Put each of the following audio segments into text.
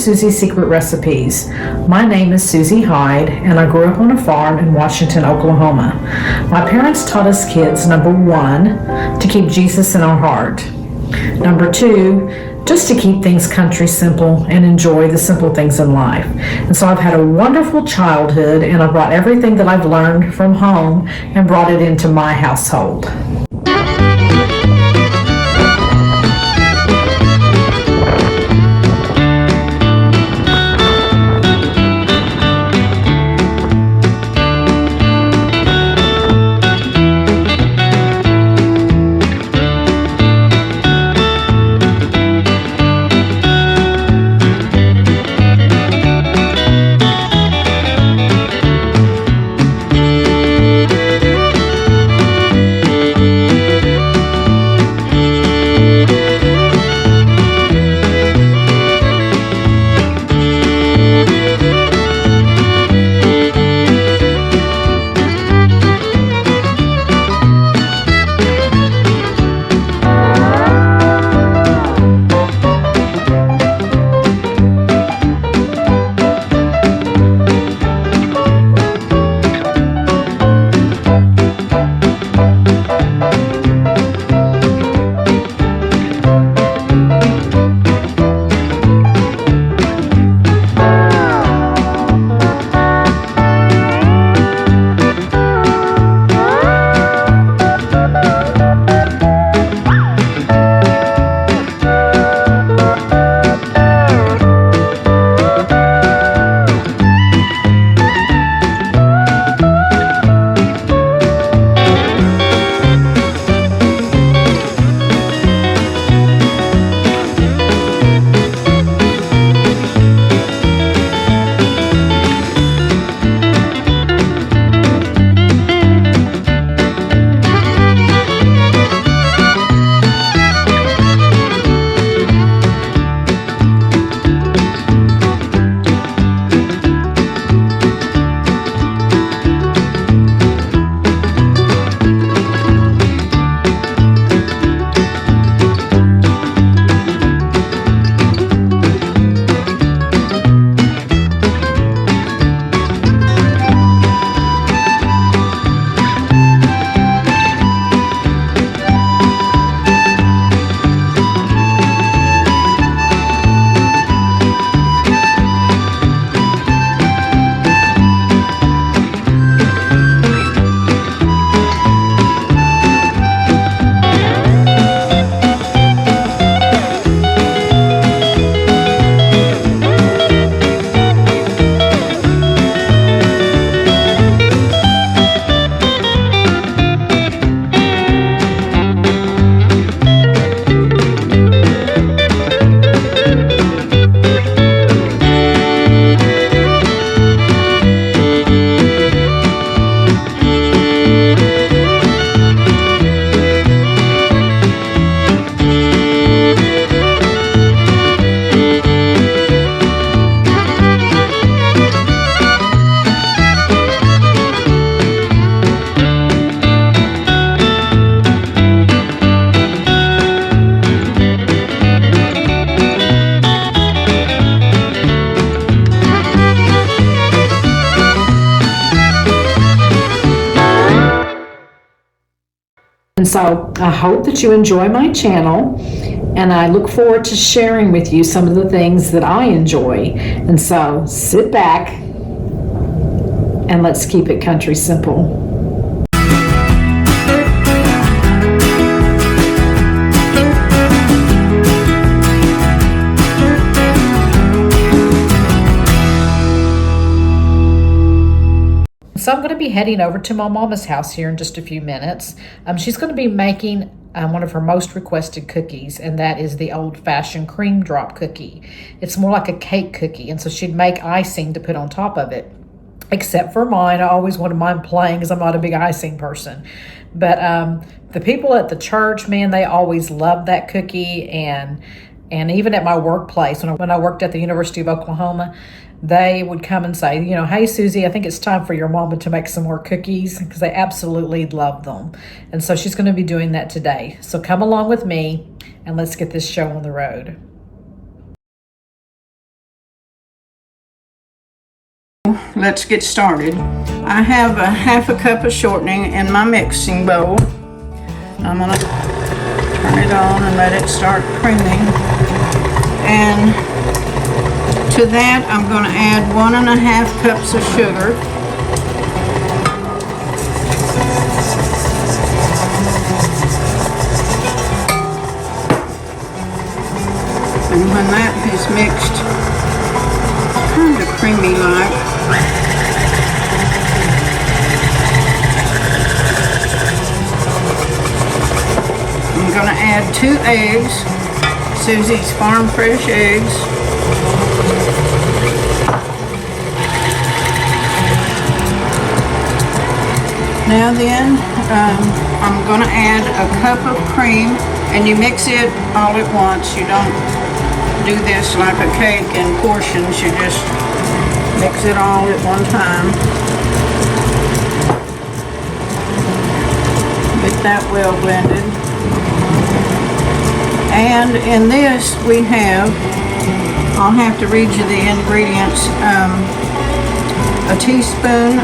Susie's Secret Recipes. My name is Susie Hyde, and I grew up on a farm in Washington, Oklahoma. My parents taught us kids, number one, to keep Jesus in our heart. Number two, just to keep things country simple and enjoy the simple things in life. And so I've had a wonderful childhood, and I brought everything that I've learned from home and brought it into my household. And so I hope that you enjoy my channel, and I look forward to sharing with you some of the things that I enjoy. And so sit back and let's keep it country simple. So I'm going to be heading over to my mama's house here in just a few minutes. She's going to be making one of her most requested cookies, and that is the old-fashioned cream drop cookie. It's more like a cake cookie, and so she'd make icing to put on top of it. Except for mine, I always wanted mine plain because I'm not a big icing person. But the people at the church, man, they always loved that cookie, and even at my workplace, when I worked at the University of Oklahoma, they would come and say, hey, Susie, I think it's time for your mama to make some more cookies, because they absolutely love them. And so she's going to be doing that today. So come along with me and let's get this show on the road. let's get started. I have a half a cup of shortening in my mixing bowl. I'm gonna turn it on and let it start creaming. And to that, I'm gonna add 1.5 cups of sugar. And when that is mixed, kind of creamy like, I'm going to add 2 eggs, Susie's Farm Fresh eggs. Now then, I'm going to add a cup of cream, and you mix it all at once. You don't do this like a cake in portions, you just mix it all at one time. Get that well blended. And in this we have, I'll have to read you the ingredients, a teaspoon,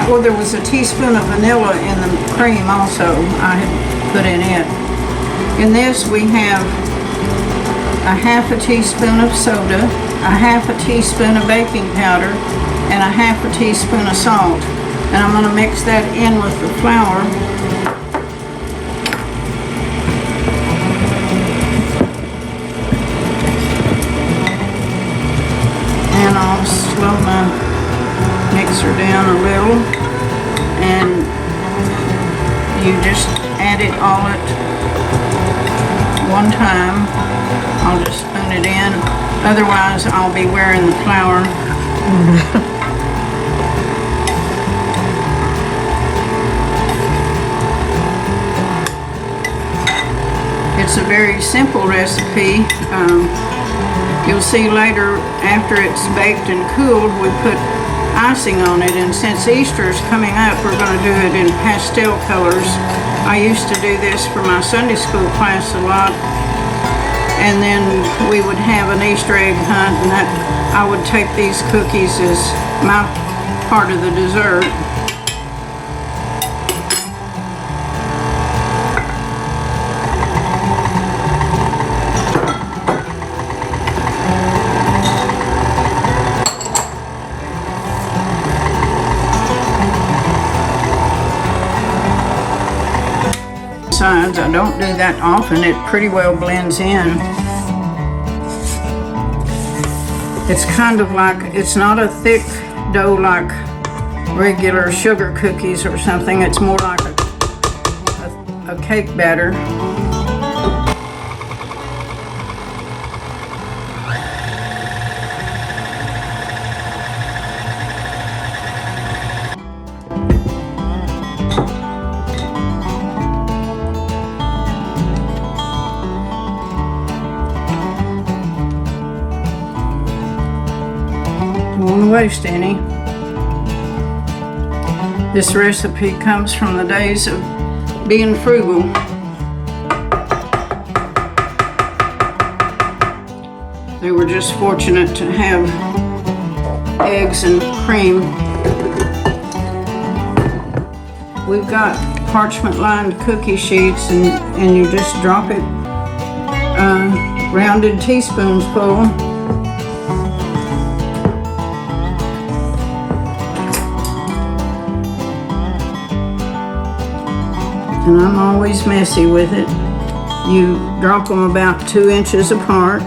well, there was a teaspoon of vanilla in the cream also I had put in it. In this we have a half a teaspoon of soda, a half a teaspoon of baking powder, and a half a teaspoon of salt. And I'm going to mix that in with the flour. And I'll slow my mixer down a little. And you just add it all at one time. I'll just spoon it in. Otherwise, I'll be wearing the flour. It's a very simple recipe. You'll see later, after it's baked and cooled, we put icing on it. And since Easter is coming up, we're going to do it in pastel colors. I used to do this for my Sunday school class a lot. And then we would have an Easter egg hunt, and that I would take these cookies as my part of the dessert. Sides, I don't do that often. It pretty well blends in. It's kind of like, it's not a thick dough like regular sugar cookies or something. It's more like a cake batter. Won't waste any. This recipe comes from the days of being frugal. They were just fortunate to have eggs and cream. We've got parchment lined cookie sheets, and you just drop it rounded teaspoons full. And I'm always messy with it. You drop them about 2 inches apart.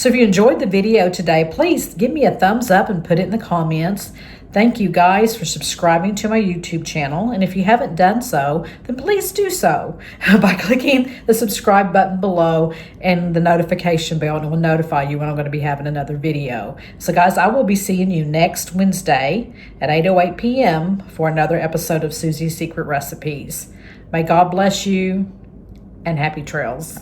So if you enjoyed the video today, please give me a thumbs up and put it in the comments. Thank you guys for subscribing to my YouTube channel. And if you haven't done so, then please do so by clicking the subscribe button below and the notification bell, and it will notify you when I'm going to be having another video. So guys, I will be seeing you next Wednesday at 8:08 p.m. for another episode of Susie's Secret Recipes. May God bless you and happy trails.